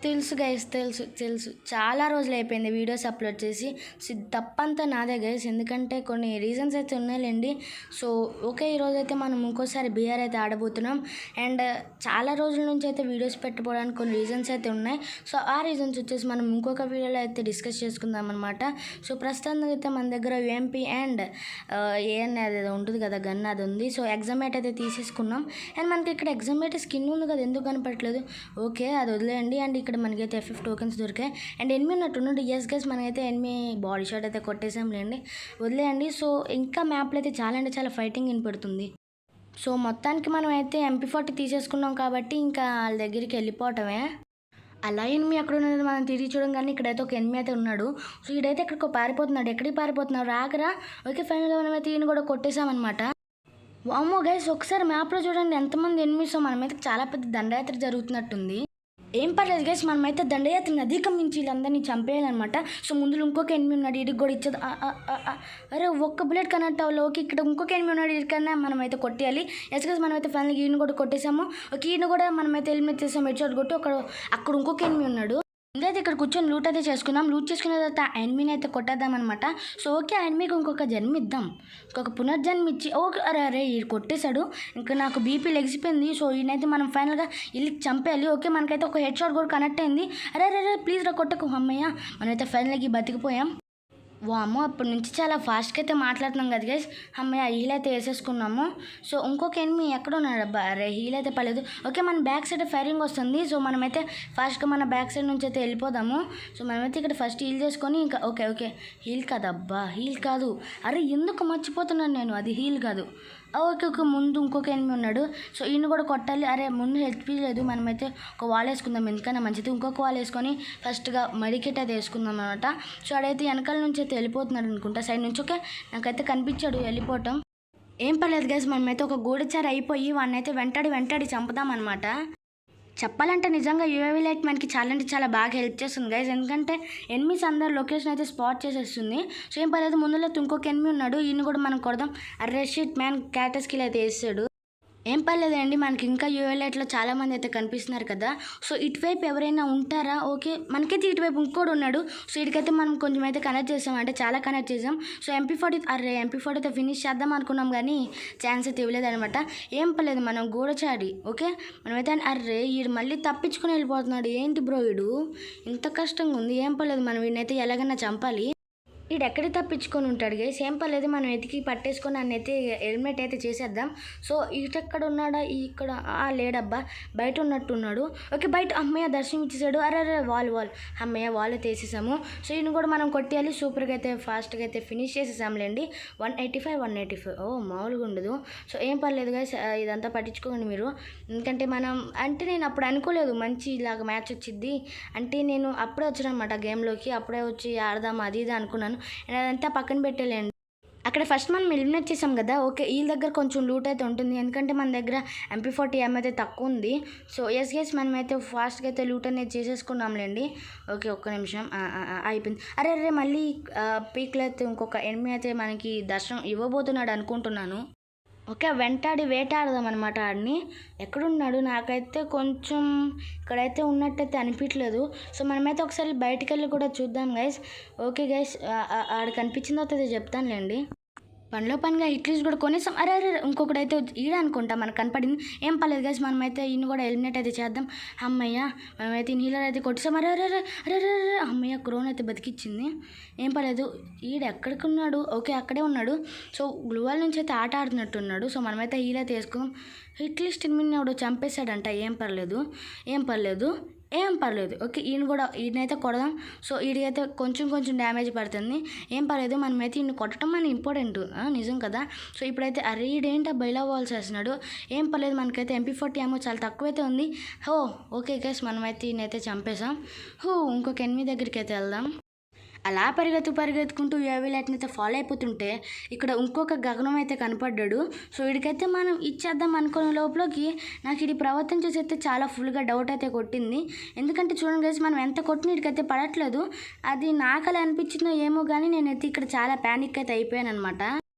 తెలుసు గైస్, తెలుసు తెలుసు చాలా రోజులు అయిపోయింది వీడియోస్ అప్లోడ్ చేసి. తప్పంతా నాదే గైస్, ఎందుకంటే కొన్ని రీజన్స్ అయితే ఉన్నాయిలేండి. సో ఓకే, ఈరోజు అయితే మనం ఇంకోసారి బీఆర్ అయితే ఆడబోతున్నాం. అండ్ చాలా రోజుల నుంచి అయితే వీడియోస్ పెట్టుకోవడానికి కొన్ని రీజన్స్ అయితే ఉన్నాయి. సో ఆ రీజన్స్ వచ్చేసి మనం ఇంకొక వీడియోలో అయితే డిస్కస్ చేసుకుందాం అనమాట. సో ప్రస్తుతానికి అయితే మన దగ్గర యూఎంపీ అండ్ ఏఎన్ అది ఉంటుంది కదా, గన్ అది ఉంది. సో ఎగ్జామేట్ అయితే తీసేసుకున్నాం. అండ్ మనకి ఇక్కడ ఎగ్జామేట్ స్కిన్ ఉంది కదా, ఎందుకు కనపడట్లేదు? ఓకే, అది వదిలేయండి. అండ్ ఇక్కడ మనకైతే FF టోకెన్స్ దొరికాయి. అండ్ ఎనిమి ఉన్నట్టున్నాడు. ఎస్ గైస్, మనకైతే ఎనిమి బాడీ షాట్ అయితే కొట్టేసాంలేండి, వదిలేయండి. సో ఇంకా మ్యాప్లో అయితే చాలా అంటే చాలా ఫైటింగ్ వినపడుతుంది. సో మొత్తానికి మనం అయితే MP40 తీసేసుకున్నాం కాబట్టి ఇంకా వాళ్ళ దగ్గరికి వెళ్ళిపోవటమే. అలా ఎనిమి అక్కడ ఉన్నది మనం తిరిగి చూడడం, కానీ ఇక్కడైతే ఒక ఎనిమి అయితే ఉన్నాడు. సో ఈడైతే ఎక్కడికో పారిపోతున్నాడు. ఎక్కడికి పారిపోతున్నాడు? రాకరా. ఓకే, ఫైనల్గా మనమైతే ఈయన కూడా కొట్టేసామన్నమాట. వామ్మో గైస్, ఒకసారి మ్యాప్లో చూడండి ఎంతమంది ఎనిమిస్. మనమైతే చాలా పెద్ద దండయాత్ర జరుగుతున్నట్టుంది. ఏం పర్లేదు గైస్, మనమైతే దండయాత్రని అధిగమించి వీళ్ళందరినీ చంపేయాలన్నమాట. సో ముందు ఇంకొక ఎనిమి ఉన్నాడు, ఇడికి కూడా ఇచ్చేది. అరే ఒక్క బుల్లెట్ కనెక్ట్ అవ్వాలి. ఓకే, ఇక్కడ ఇంకొక ఎనిమి ఉన్నాడు, ఇడికన్నా మనమైతే కొట్టేయాలి. ఎస్ గైస్, మనమైతే ఫైనల్గా ఈయన కూడా కొట్టేసాము. ఓకే, ఈయన కూడా మనమైతే ఎలిమినేట్ చేసాము. హెడ్ షాట్ కొట్టి అక్కడ ఇంకొక ఎనిమి ఉన్నాడు. ఇంకైతే ఇక్కడ కూర్చొని లూట్ అయితే చేసుకుందాం. లూట్ చేసుకున్న తర్వాత ఆ ఎనిమిని అయితే కొట్టేద్దాం అనమాట. సో ఓకే, ఆ ఎనిమికి ఇంకొక జన్మ ఇద్దాం, ఇంకొక పునర్జన్మ ఇచ్చి. ఓకే, అరే ఈ కొట్టేశాడు. ఇంకా నాకు బీపీ లెగిసిపోయింది. సో ఈయనైతే మనం ఫైనల్గా ఇల్లు చంపేయాలి. ఓకే, మనకైతే ఒక హెడ్ షాట్ కూడా కనెక్ట్ అయింది. అరే ప్లీజ్ రా, కొట్టకు. అమ్మయ్య, మనమైతే ఫైనల్గా బతికిపోయాం. వామో, అప్పటి నుంచి చాలా ఫాస్ట్గా అయితే మాట్లాడుతున్నాం కదా గైస్. అమ్మయ్య, హీల్ అయితే వేసేసుకున్నాము. సో ఇంకొక ఎనిమి ఎక్కడ ఉన్నాడు? అబ్బా, అరే హీల్ అయితే పర్లేదు. ఓకే, మన బ్యాక్ సైడ్ ఫైరింగ్ వస్తుంది. సో మనమైతే ఫాస్ట్గా మన బ్యాక్ సైడ్ నుంచి అయితే వెళ్ళిపోదాము. సో మనమైతే ఇక్కడ ఫస్ట్ హీల్ చేసుకొని ఇంకా ఓకే హీల్ కాదు. అబ్బా, హీల్ కాదు. అరే ఎందుకు మర్చిపోతున్నాను నేను, అది హీల్ కాదు. ఓకే, ముందు ఇంకొక ఎనిమి ఉన్నాడు. సో ఈయన కూడా కొట్టాలి. అరే ముందు హెల్ప్ లేదు. మనమైతే ఒక వాల్ వేసుకుందాం, ఎందుకన్నా మంచిది. ఇంకొక వాల్ వేసుకొని ఫస్ట్గా మెడికెట్ అయితే వేసుకుందాం అనమాట. సో అడైతే వెనకాల నుంచి అయితే వెళ్ళిపోతున్నాడు అనుకుంటా, సైడ్ నుంచి. ఓకే, నాకైతే కనిపించాడు వెళ్ళిపోవటం. ఏం పర్లేదు గైస్, మనమైతే ఒక గూడచారి అయిపోయి వాడిని అయితే వెంటాడి చంపుదాం అనమాట. చెప్పాలంటే నిజంగా UAV లైట్ మనకి చాలా అంటే చాలా బాగా హెల్ప్ చేస్తుంది గైస్, ఎందుకంటే ఎనిమిస్ అందరు లొకేషన్ అయితే స్పాట్ చేసేస్తుంది. సో ఏం పర్లేదు, ముందులో ఇంకొక ఎనిమి ఉన్నాడు, ఈయన కూడా మనం కొడదాం. అరే షిట్ మ్యాన్, క్యాటస్కిల్ అయితే వేసాడు. ఏం పర్లేదండి, మనకి ఇంకా UAV లైట్లో చాలామంది అయితే కనిపిస్తున్నారు కదా. సో ఇటువైపు ఎవరైనా ఉంటారా? ఓకే, మనకైతే ఇటువైపు ఇంకోటి ఉన్నాడు. సో ఇటుకైతే మనం కొంచెం అయితే కనెక్ట్ చేసాం, అంటే చాలా కనెక్ట్ చేసాం. సో MP40 అయితే ఫినిష్ చేద్దాం అనుకున్నాం, కానీ ఛాన్స్ అయితే ఇవ్వలేదు అనమాట. ఏం పర్లేదు, మనం గూడచాడి. ఓకే, మనమైతే ఈడు మళ్ళీ తప్పించుకొని వెళ్ళిపోతున్నాడు. ఏంటి బ్రో వీడు ఇంత కష్టంగా ఉంది. ఏం పర్లేదు, మనం వీడినైతే ఎలాగైనా చంపాలి. వీడు ఎక్కడికి తప్పించుకొని ఉంటాడు గైస్. ఏం పర్లేదు, మనం ఎతికి పట్టేసుకొని అన్నైతే హెల్మెట్ అయితే చేసేద్దాం. సో ఇటెక్కడ ఉన్నాడా? ఇక్కడ లేడబ్బా, బయట ఉన్నట్టున్నాడు. ఓకే, బయట. అమ్మయ్య, దర్శనం ఇచ్చేసాడు. అరే వాల్ అమ్మయ్య, వాల్ అయితే వేసేసాము. సో ఈయన కూడా మనం కొట్టేయాలి. సూపర్గా అయితే ఫాస్ట్గా అయితే ఫినిష్ చేసేసాంలేండి. 185. ఓ మామూలుగా ఉండదు. సో ఏం పర్లేదు గైస్, ఇదంతా పట్టించుకోండి మీరు, ఎందుకంటే నేను అప్పుడు అనుకోలేదు మంచి ఇలాగ మ్యాచ్ వచ్చింది. అంటే నేను అప్పుడే వచ్చాను అనమాట గేమ్లోకి, అప్పుడే వచ్చి ఆడదాం అది ఇది అనుకున్నాను. అదంతా పక్కన పెట్టలేండి. అక్కడ ఫస్ట్ మనం ఎలిమినేట్ చేసాం కదా. ఓకే, వీళ్ళ దగ్గర కొంచెం లూట్ అయితే ఉంటుంది, ఎందుకంటే మన దగ్గర MP40 అయితే తక్కువ ఉంది. సో ఎస్ మనమైతే ఫాస్ట్గా అయితే లూట్ అనేది చేసేసుకున్నాంలేండి. ఓకే, ఒక్క నిమిషం. అయిపోయింది. అరే మళ్ళీ పీక్లో అయితే ఇంకొక ఎనిమి అయితే మనకి దర్శనం ఇవ్వబోతున్నాడు అనుకుంటున్నాను. ఓకే, వేటాడదాం అనమాట ఆడిని. ఎక్కడున్నాడు? నాకైతే కొంచెం ఇక్కడైతే ఉన్నట్టయితే అనిపించలేదు. సో మనమైతే ఒకసారి బయటికి వెళ్ళి కూడా చూద్దాం గైస్. ఓకే గైస్, ఆడ కనిపించిన తర్వాత చెప్తానులేండి. పనిగా హిట్లీస్ కూడా కొనేసాం. అరే ఇంకొకటైతే ఈడ అనుకుంటా మనకు కనపడింది. ఏం పర్లేదు గైస్, మనమైతే ఈయన కూడా ఎలిమినేట్ అయితే చేద్దాం. అమ్మయ్య, మనమైతే హీలర్ అయితే కొట్టేసాం. అరే అమ్మయ్య, క్రోన్ అయితే బతికిచ్చింది. ఏం పర్లేదు, ఈడ ఎక్కడికి ఉన్నాడు? ఓకే, అక్కడే ఉన్నాడు. సో గ్లూవాల్ నుంచి అయితే ఆట ఆడుతున్నట్టున్నాడు. సో మనమైతే హీల్ అయితే వేసుకుందాం. హిట్లీస్ట్ ఎనిమిది చంపేశాడంట. ఏం పర్లేదు. ఓకే, ఈయనైతే కొడదాం. సో ఈడికైతే కొంచెం డ్యామేజ్ పడుతుంది. ఏం పర్లేదు, మనమైతే ఈయన కొట్టడం మన ఇంపార్టెంట్, నిజం కదా. సో ఇప్పుడైతే ఈడేంటా బయలా వాల్స్ వేస్తున్నాడు. ఏం పర్లేదు, మనకైతే MP40 చాలా తక్కువైతే ఉంది. ఓకే గైస్, మనమైతే ఈయనైతే చంపేసాం. ఇంకొక ఎనిమిది దగ్గరికి అయితే వెళ్దాం. అలా పరిగెత్తుకుంటూ UAV లైట్ని అయితే ఫాలో అయిపోతుంటే ఇక్కడ ఇంకొక గగనం అయితే కనపడ్డాడు. సో వీడికైతే మనం ఇచ్చేద్దాం అనుకునే లోపలికి నాకు ఇది ప్రవర్తన చేసి అయితే చాలా ఫుల్గా డౌట్ అయితే కొట్టింది. ఎందుకంటే చూడండి గైస్, మనం ఎంత కొట్టిన వీడికైతే పడట్లేదు. అది నాకు అలా అనిపించిందో ఏమో, కానీ నేనైతే ఇక్కడ చాలా ప్యానిక్ అయితే అయిపోయాను అనమాట.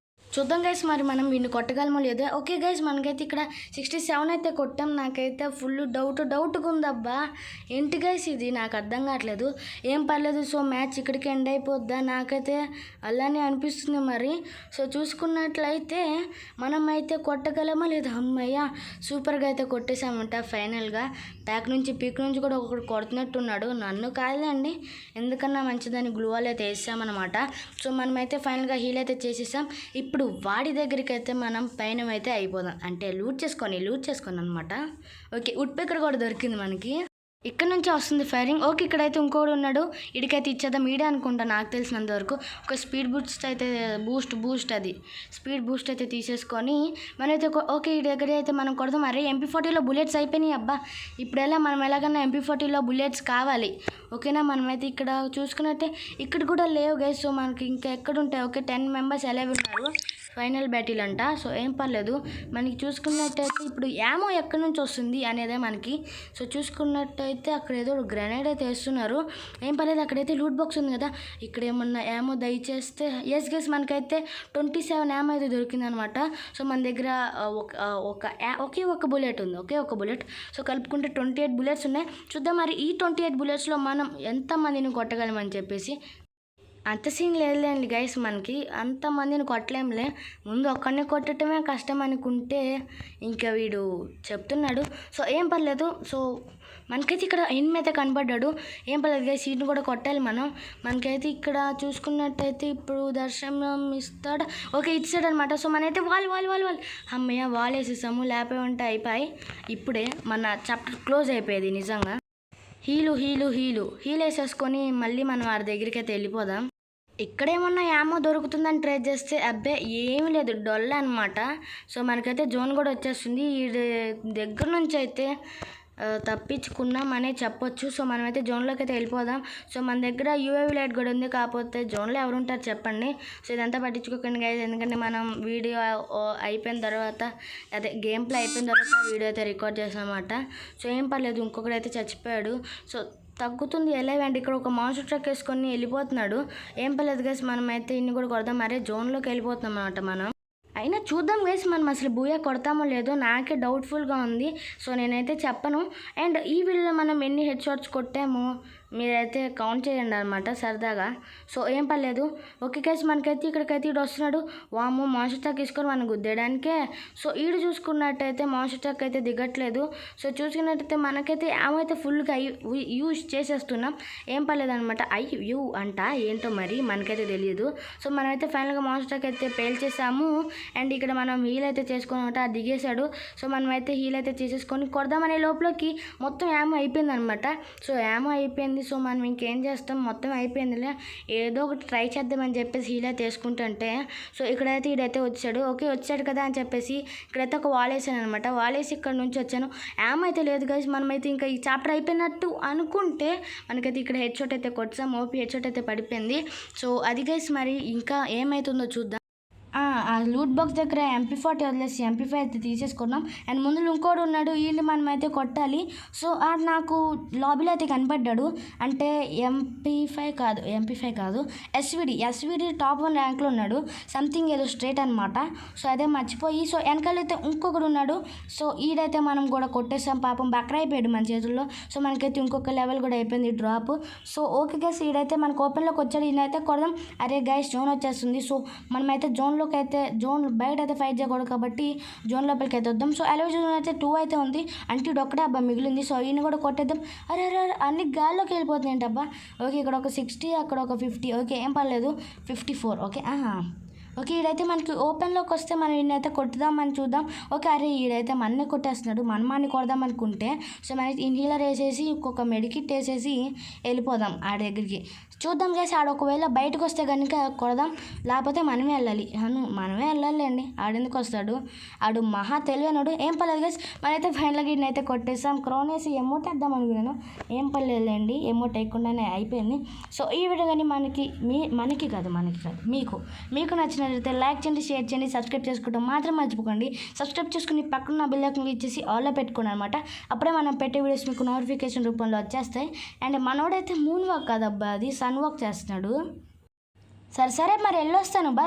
చూద్దాం గైస్ మరి మనం వీడిని కొట్టగలమో లేదో. ఓకే గైస్ మనకైతే ఇక్కడ 67 అయితే కొట్టాం. నాకైతే ఫుల్ డౌట్గా ఉందబ్బా. ఏంటి గైస్ ఇది నాకు అర్థం కావట్లేదు. ఏం పర్లేదు, సో మ్యాచ్ ఇక్కడికి ఎండ్ అయిపోద్దా, నాకైతే అలానే అనిపిస్తుంది మరి. సో చూసుకున్నట్లయితే మనం అయితే కొట్టగలమా లేదా. అమ్మయ్య సూపర్గా అయితే కొట్టేసామంట ఫైనల్గా. ప్యాక్ నుంచి పీక్ నుంచి కూడా ఒకడు కొడుతున్నట్టున్నాడు. నన్ను కాదులేండి, ఎందుకన్నా మంచిదని గ్లూవాల్ అయితే వేసామన్నమాట. సో మనమైతే ఫైనల్గా హీల్ అయితే చేసేసాం. ఇప్పుడు వాడి దగ్గరికి అయితే మనం పైన అయితే అయిపోదాం, అంటే లూట్ చేసుకొని అనమాట. ఓకే వుడ్ పికర్ కూడా దొరికింది మనకి. ఇక్కడ నుంచి వస్తుంది ఫైరింగ్. ఓకే ఇక్కడైతే ఇంకోడు ఉన్నాడు, ఇడికైతే ఇచ్చేద్దాం. ఈడే అనుకుంటా నాకు తెలిసినంత వరకు. ఒక స్పీడ్ బూస్ట్ అయితే బూస్ట్ అది స్పీడ్ బూస్ట్ అయితే తీసేసుకొని మనమైతే ఓకే ఈ దగ్గర అయితే మనం కొడదాం. అరే MP40లో బుల్లెట్స్ అయిపోయినాయి అబ్బా. ఇప్పుడు మనం ఎలాగన్నా MP40లో బుల్లెట్స్ కావాలి. ఓకేనా, మనమైతే ఇక్కడ చూసుకున్నట్టే ఇక్కడ కూడా లేవు గైస్. సో మనకి ఇంకా ఎక్కడ ఉంటాయి. ఓకే 10 మెంబర్స్ ఎలా ఉన్నారు, ఫైనల్ బ్యాటిల్ అంట. సో ఏం పర్లేదు, మనకి చూసుకున్నట్టయితే ఇప్పుడు యామో ఎక్కడి నుంచి వస్తుంది అనేదే మనకి. సో చూసుకున్నట్టయితే అక్కడ ఏదో గ్రెనేడ్ అయితే వేస్తున్నారు. ఏం పర్లేదు, అక్కడైతే లూట్ బాక్స్ ఉంది కదా, ఇక్కడ ఏమన్నా యామో దయచేస్తే. ఎస్ గైస్ మనకైతే 27 యామో అయితే దొరికిందనమాట. సో మన దగ్గర ఒకే ఒక బుల్లెట్ ఉంది, ఒకే ఒక బుల్లెట్. సో కలుపుకుంటే 28 బుల్లెట్స్ ఉన్నాయి. చూద్దాం మరి ఈ 28 బుల్లెట్స్లో మనం ఎంతమందిని కొట్టగలమని చెప్పేసి. అంత సీన్ లేదులేండి గైస్, మనకి అంతమందిని కొట్టలేంలే. ముందు ఒక్కడిని కొట్టడమే కష్టం అనుకుంటే ఇంకా వీడు చెప్తున్నాడు. సో ఏం పర్లేదు. సో మనకైతే ఇక్కడ ఎనిమిది అయితే కనపడ్డాడు. ఏం పర్లేదు గైస్, సీట్ని కూడా కొట్టాలి మనం. మనకైతే ఇక్కడ చూసుకున్నట్టయితే ఇప్పుడు దర్శనం ఇస్తాడు. ఓకే ఇచ్చాడు అనమాట. సో మనైతే వాళ్ళు అమ్మయ్య వాల్ వేసేసాము. లేపే ఉంటే అయిపోయి ఇప్పుడే మన చాప్టర్ క్లోజ్ అయిపోయేది నిజంగా. హీలు వేసేసుకొని మళ్ళీ మనం వారి దగ్గరికి అయితే వెళ్ళిపోదాం. ఇక్కడేమన్నా యామో దొరుకుతుందని ట్రై చేస్తే అబ్బే ఏమీ లేదు, డొల్ అనమాట. సో మనకైతే జోన్ కూడా వచ్చేస్తుంది. ఈ దగ్గర నుంచి అయితే తప్పించుకున్నామనే చెప్పొచ్చు. సో మనమైతే జోన్లోకి అయితే వెళ్ళిపోదాం. సో మన దగ్గర UAV లైట్ కూడా ఉంది, కాకపోతే జోన్లో ఎవరుంటారు చెప్పండి. సో ఇదంతా పట్టించుకోకండి గైస్, ఎందుకంటే మనం వీడియో అయిపోయిన తర్వాత గేమ్ ప్లే అయిపోయిన తర్వాత వీడియో అయితే రికార్డ్ చేసాం అన్నమాట. సో ఏం పర్లేదు, ఇంకొకడైతే చచ్చిపోయాడు. సో తగ్గుతుంది ఎలాగంటే ఇక్కడ ఒక మాన్స్టర్ ట్రక్ వేసుకొని వెళ్ళిపోతున్నాడు. ఏం పర్లేదు గైస్, మనమైతే ఇన్ని కూడా కొడదాం. మరే జోన్లోకి వెళ్ళిపోతున్నాం అన్నమాట మనం. అయినా చూద్దాం గైస్ మనం అసలు బూయా కొడతామో లేదో, నాకే డౌట్ఫుల్గా ఉంది. సో నేనైతే చెప్పను. అండ్ ఈ వీడియోలో మనం ఎన్ని హెడ్ షాట్స్ కొట్టామో మీరైతే కౌంట్ చేయండి అనమాట సరదాగా. సో ఏం పర్లేదు. ఓకే గైస్ మనకైతే ఇక్కడికైతే ఈడు వస్తున్నాడు. వాము మాన్స్టర్ ట్రక్ తీసుకొని మనం గుద్దేయడానికే. సో ఈడు చూసుకున్నట్టయితే మాన్స్టర్ ట్రక్ అయితే దిగట్లేదు. సో చూసుకున్నట్టయితే మనకైతే ఏమైతే ఫుల్గా యూజ్ చేసేస్తున్నాం. ఏం పర్లేదు అనమాట. యూ అంట ఏంటో మరి మనకైతే తెలియదు. సో మనమైతే ఫైనల్గా మాన్స్టర్ ట్రక్ అయితే పేల్చేసాము. అండ్ ఇక్కడ మనం హీల్ అయితే చేసుకున్నమాట దిగేశాడు. సో మనమైతే హీల్ అయితే చేసేసుకొని కొడదామనే లోపలికి మొత్తం యామో అయిపోయింది అనమాట. సో యామో అయిపోయింది. సో మనం ఇంకేం చేస్తాం, మొత్తం అయిపోయిందిలే, ఏదో ఒకటి ట్రై చేద్దామని చెప్పేసి హీల్ అయితే వేసుకుంటుంటే సో ఇక్కడైతే ఈడైతే వచ్చాడు. ఓకే వచ్చాడు కదా అని చెప్పేసి ఇక్కడైతే ఒక వాల్ వేసాను అనమాట. వాల్ వేసి ఇక్కడ నుంచి వచ్చాను. యామో అయితే లేదు గైస్, మనమైతే ఇంకా ఈ చాప్టర్ అయిపోయినట్టు అనుకుంటే మనకైతే ఇక్కడ హెడ్ షాట్ అయితే కొట్టాం. ఓపీ హెడ్ షాట్ అయితే పడిపోయింది. సో అది గైస్ మరి ఇంకా ఏమవుతుందో చూద్దాం. ఆ లూట్ బాక్స్ దగ్గర MP40 వదిలేసి MP5 అయితే తీసేసుకున్నాం. అండ్ ముందు ఇంకోడు ఉన్నాడు, వీళ్ళు మనమైతే కొట్టాలి. సో నాకు లాబీలో అయితే కనపడ్డాడు. అంటే MP5 కాదు SVD టాప్ 1 ర్యాంక్లో ఉన్నాడు. సంథింగ్ ఏదో స్ట్రేట్ అనమాట. సో అదే మర్చిపోయి. సో వెనకాలైతే ఇంకొకడు ఉన్నాడు. సో ఈడైతే మనం కూడా కొట్టేసాం. పాపం బక్ర అయిపోయాడు మన చేతుల్లో. సో మనకైతే ఇంకొక లెవెల్ కూడా అయిపోయింది డ్రాప్. సో ఓకే గైస్ ఈడైతే మనకు ఓపెన్లోకి వచ్చాడు. ఈయనైతే కొడదాం. అరే గైస్ జోన్ వచ్చేస్తుంది. సో మనమైతే జోన్లో అయితే జోన్ బయట అయితే ఫైట్ చేయకూడదు కాబట్టి జోన్ లోపలికి అయితే వద్దాం. సో అలవై జోన్ అయితే 2 అయితే ఉంది. అంటే ఇది ఒక్కడే అబ్బా మిగిలింది. సో ఈయన కూడా కొట్టేద్దాం. అరే అన్ని గాల్లోకి వెళ్ళిపోతుంది ఏంటబ్బా. ఓకే ఇక్కడ ఒక 60, అక్కడ ఒక 50. ఓకే ఏం పర్లేదు 54. ఓకే ఓకే ఈడైతే మనకి ఓపెన్లోకి వస్తే మనం ఈయనైతే కొట్టుదామని చూద్దాం. ఓకే అరే ఈడైతే మన్నే కొట్టేస్తున్నాడు. మనమాన్ని కొడదాం అనుకుంటే సో మనకి ఇన్హీలర్ వేసేసి ఇంకొక మెడికిట్ వేసేసి వెళ్ళిపోదాం ఆడ దగ్గరికి. చూద్దాం చేసి ఆడ ఒకవేళ బయటకు వస్తే కనుక కొడదాం, లేకపోతే మనమే వెళ్ళాలండి. ఆడెందుకు వస్తాడు, ఆడు మహా తెలివైనడు. ఏం పర్లేదు గైస్ మనైతే ఫైనల్గా ఈయనైతే కొట్టేసాం. క్రౌన్ వేసి ఎమోట్ వేద్దాం అనుకున్నాను, ఏం పర్లేదులేండి ఎమోట్ వేయకుండానే అయిపోయింది. సో ఈ వీడియో కానీ మనకి కాదు మీకు నచ్చినట్లయితే లైక్ చేయండి, షేర్ చేయండి, సబ్స్క్రైబ్ చేసుకోవడం మాత్రం మర్చిపోకండి. సబ్స్క్రైబ్ చేసుకుని పక్కన బెల్ ఐకాన్ ఇచ్చేసి ఆల్లో పెట్టుకోండి అనమాట. అప్పుడే మనం పెట్టే వీడియోస్ మీకు నోటిఫికేషన్ రూపంలో వచ్చేస్తాయి. అండ్ మనోడైతే మూన్ వాక్ కాదబ్బా, అది సన్ వాక్ చేస్తున్నాడు. సరే మరి వెళ్ళొస్తాను, బాయ్.